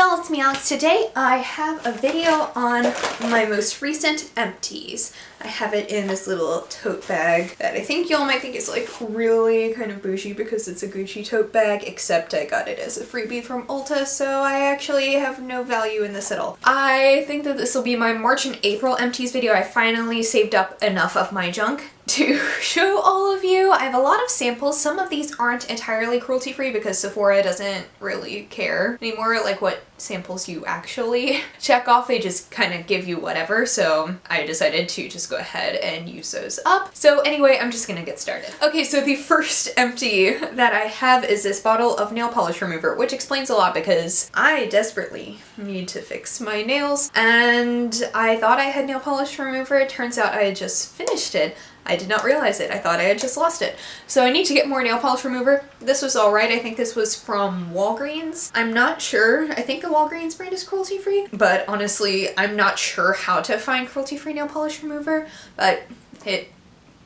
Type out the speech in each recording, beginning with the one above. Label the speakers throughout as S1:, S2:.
S1: y'all, it's me Alex. Today I have a video on my most recent empties. I have it in this little tote bag that I think y'all might think is like really kind of bougie because it's a Gucci tote bag, except I got it as a freebie from Ulta, so I actually have no value in this at all. I think that this will be my March and April empties video. I finally saved up enough of my junk to show all of you. I have a lot of samples. Some of these aren't entirely cruelty-free because Sephora doesn't really care anymore like what samples you actually check off. They just kind of give you whatever, so I decided to just go ahead and use those up. So anyway, I'm just gonna get started. Okay, so the first empty that I have is this bottle of nail polish remover, which explains a lot because I desperately need to fix my nails and I thought I had nail polish remover. It turns out I had just finished it. I did not realize it. I thought I had just lost it. So I need to get more nail polish remover. This was alright. I think this was from Walgreens. I'm not sure. I think the Walgreens brand is cruelty-free, but honestly, I'm not sure how to find cruelty-free nail polish remover, but it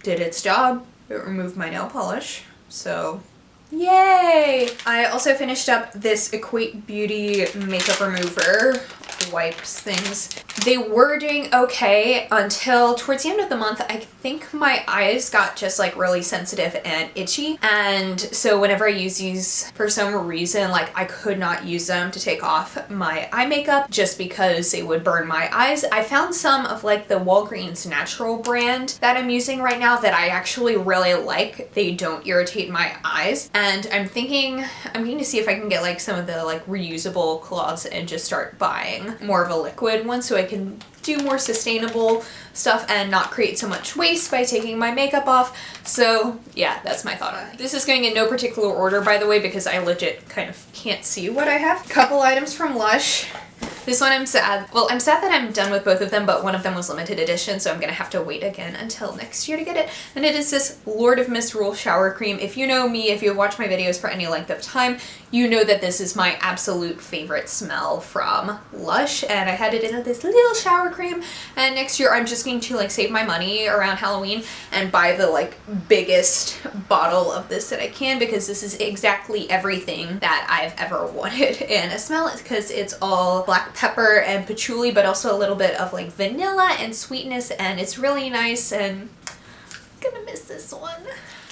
S1: did its job. It removed my nail polish, so yay! I also finished up this Equate Beauty makeup remover wipes things. They were doing okay until towards the end of the month. I think my eyes got just like really sensitive and itchy, and so whenever I use these, for some reason, like I could not use them to take off my eye makeup just because they would burn my eyes. I found some of like the Walgreens natural brand that I'm using right now that I actually really like. They don't irritate my eyes, and I'm going to see if I can get like some of the like reusable cloths and just start buying more of a liquid one so I can do more sustainable stuff and not create so much waste by taking my makeup off. So yeah, that's my thought on it. This is going in no particular order, by the way, because I legit kind of can't see what I have. Couple items from Lush. This one I'm sad. Well, I'm sad that I'm done with both of them, but one of them was limited edition, so I'm gonna have to wait again until next year to get it. And it is this Lord of Misrule shower cream. If you know me, if you've watched my videos for any length of time, you know that this is my absolute favorite smell from Lush, and I had it in this little shower cream. And next year I'm just going to like save my money around Halloween and buy the like biggest bottle of this that I can, because this is exactly everything that I've ever wanted in a smell, because it's all black pepper and patchouli, but also a little bit of like vanilla and sweetness, and it's really nice, and I'm gonna miss this one.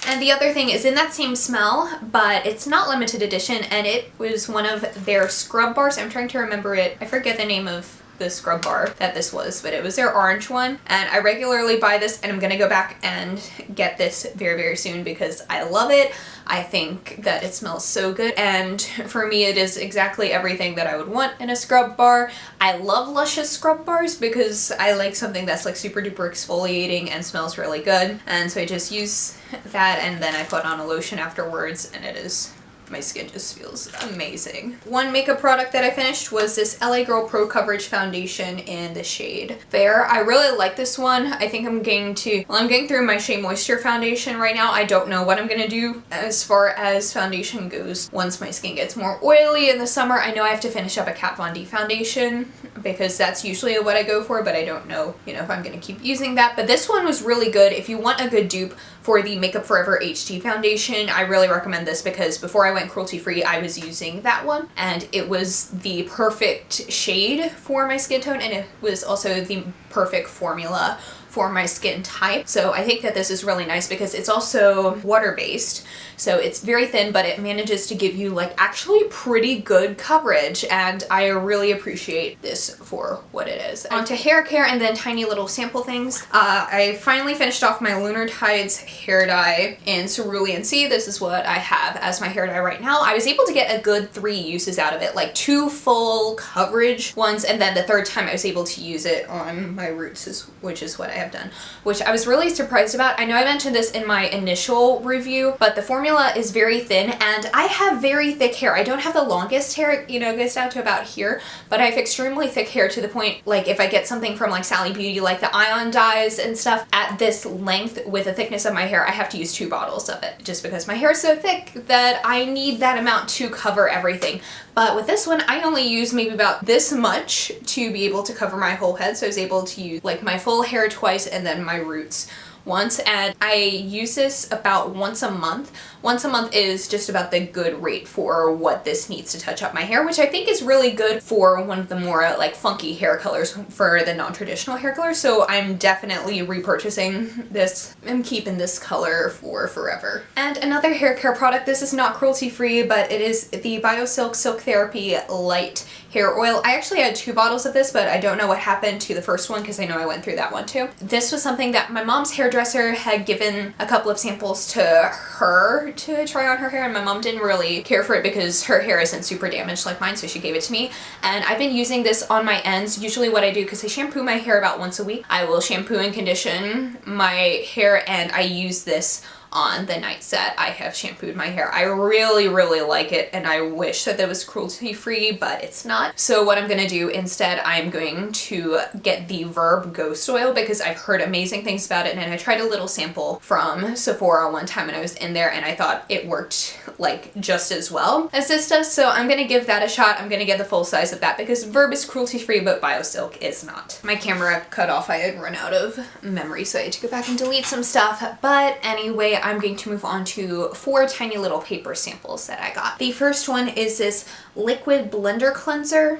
S1: And the other thing is in that same smell, but it's not limited edition, and it was one of their scrub bars. I'm trying to remember it. I forget the name of the scrub bar that this was, but it was their orange one, and I regularly buy this, and I'm gonna go back and get this very, very soon because I love it. I think that it smells so good, and for me it is exactly everything that I would want in a scrub bar. I love Lush's scrub bars because I like something that's like super duper exfoliating and smells really good, and so I just use that and then I put on a lotion afterwards, and it is, my skin just feels amazing. One makeup product that I finished was this LA Girl Pro Coverage Foundation in the shade Fair. I really like this one. I think I'm going to, well, I'm going through my Shea Moisture foundation right now. I don't know what I'm gonna do as far as foundation goes once my skin gets more oily in the summer. I know I have to finish up a Kat Von D foundation because that's usually what I go for, but I don't know, if I'm gonna keep using that. But this one was really good. If you want a good dupe for the Makeup Forever HD foundation, I really recommend this because before I went cruelty-free, I was using that one, and it was the perfect shade for my skin tone, and it was also the perfect formula for my skin type. So I think that this is really nice because it's also water-based, so it's very thin, but it manages to give you like actually pretty good coverage, and I really appreciate this for what it is. On to hair care and then tiny little sample things. I finally finished off my Lunar Tides hair dye in Cerulean Sea. This is what I have as my hair dye right now. I was able to get a good 3 uses out of it, like 2 full coverage ones, and then the third time I was able to use it on my roots, which is what I have done, which I was really surprised about. I know I mentioned this in my initial review, but the formula is very thin, and I have very thick hair. I don't have the longest hair, it goes down to about here, but I have extremely thick hair to the point, like if I get something from like Sally Beauty, like the ion dyes and stuff, at this length with the thickness of my hair, I have to use 2 bottles of it just because my hair is so thick that I need that amount to cover everything. But with this one, I only use maybe about this much to be able to cover my whole head, so I was able to use like my full hair twice and then my roots once, and I use this about once a month. Once a month is just about the good rate for what this needs to touch up my hair, which I think is really good for one of the more like funky hair colors for the non-traditional hair colors. So I'm definitely repurchasing this. I'm keeping this color for forever. And another hair care product, this is not cruelty free, but it is the BioSilk Silk Therapy Light Hair Oil. I actually had 2 bottles of this, but I don't know what happened to the first one because I know I went through that one too. This was something that my mom's hairdresser had given a couple of samples to her to try on her hair, and my mom didn't really care for it because her hair isn't super damaged like mine, so she gave it to me. And I've been using this on my ends. Usually what I do, because I shampoo my hair about once a week, I will shampoo and condition my hair, and I use this on the nights that I have shampooed my hair. I really, really like it, and I wish that was cruelty free, but it's not. So what I'm gonna do instead, I'm going to get the Verb Ghost Oil because I've heard amazing things about it, and I tried a little sample from Sephora one time when I was in there, and I thought it worked like just as well as this does. So I'm gonna give that a shot. I'm gonna get the full size of that because Verb is cruelty free, but BioSilk is not. My camera cut off. I had run out of memory, so I had to go back and delete some stuff. But anyway, I'm going to move on to 4 tiny little paper samples that I got. The first one is this liquid blender cleanser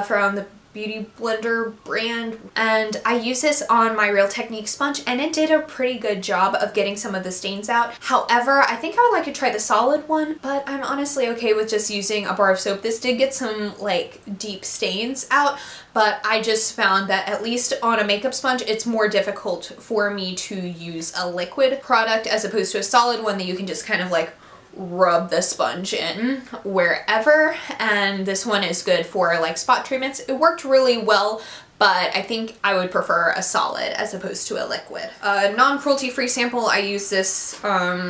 S1: from the Beauty Blender brand, and I use this on my Real Technique sponge, and it did a pretty good job of getting some of the stains out. However, I think I would like to try the solid one, but I'm honestly okay with just using a bar of soap. This did get some like deep stains out, but I just found that at least on a makeup sponge, it's more difficult for me to use a liquid product as opposed to a solid one that you can just kind of like rub the sponge in wherever, and this one is good for like spot treatments. It worked really well, but I think I would prefer a solid as opposed to a liquid. Non-cruelty free sample, I use this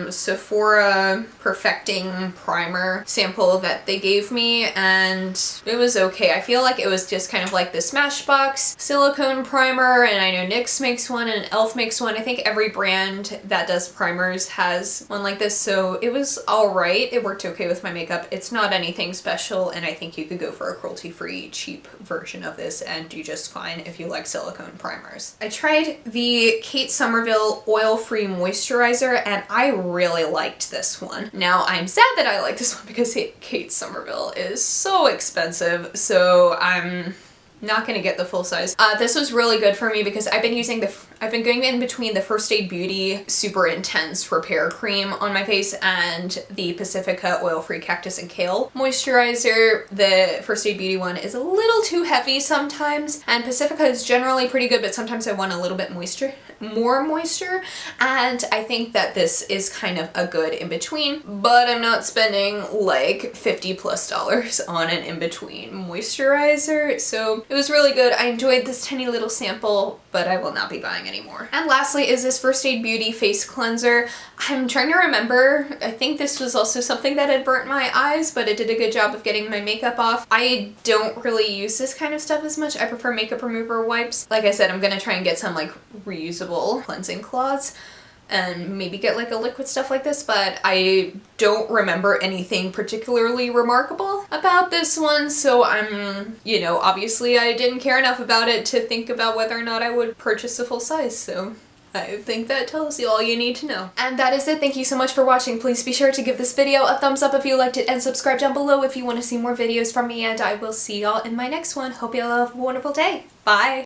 S1: Sephora Perfecting Primer sample that they gave me, and it was okay. I feel like it was just kind of like the Smashbox silicone primer, and I know NYX makes one and e.l.f. makes one. I think every brand that does primers has one like this, so it was alright. It worked okay with my makeup. It's not anything special, and I think you could go for a cruelty free cheap version of this and do just fine if you like silicone primers. I tried the Kate Somerville oil-free moisturizer, and I really liked this one. Now I'm sad that I like this one because Kate Somerville is so expensive, so I'm not gonna get the full size. This was really good for me because I've been going in between the First Aid Beauty Super Intense Repair Cream on my face and the Pacifica Oil-Free Cactus and Kale Moisturizer. The First Aid Beauty one is a little too heavy sometimes, and Pacifica is generally pretty good, but sometimes I want a little bit more moisture, and I think that this is kind of a good in-between, but I'm not spending like $50+ on an in-between moisturizer, so it was really good. I enjoyed this tiny little sample, but I will not be buying anymore. And lastly is this First Aid Beauty Face Cleanser. I'm trying to remember, I think this was also something that had burnt my eyes, but it did a good job of getting my makeup off. I don't really use this kind of stuff as much. I prefer makeup remover wipes. Like I said, I'm gonna try and get some like reusable cleansing cloths and maybe get like a liquid stuff like this, but I don't remember anything particularly remarkable about this one, so you know, obviously I didn't care enough about it to think about whether or not I would purchase a full size, so I think that tells you all you need to know. And that is it. Thank you so much for watching. Please be sure to give this video a thumbs up if you liked it, and subscribe down below if you want to see more videos from me, and I will see y'all in my next one. Hope you all have a wonderful day. Bye!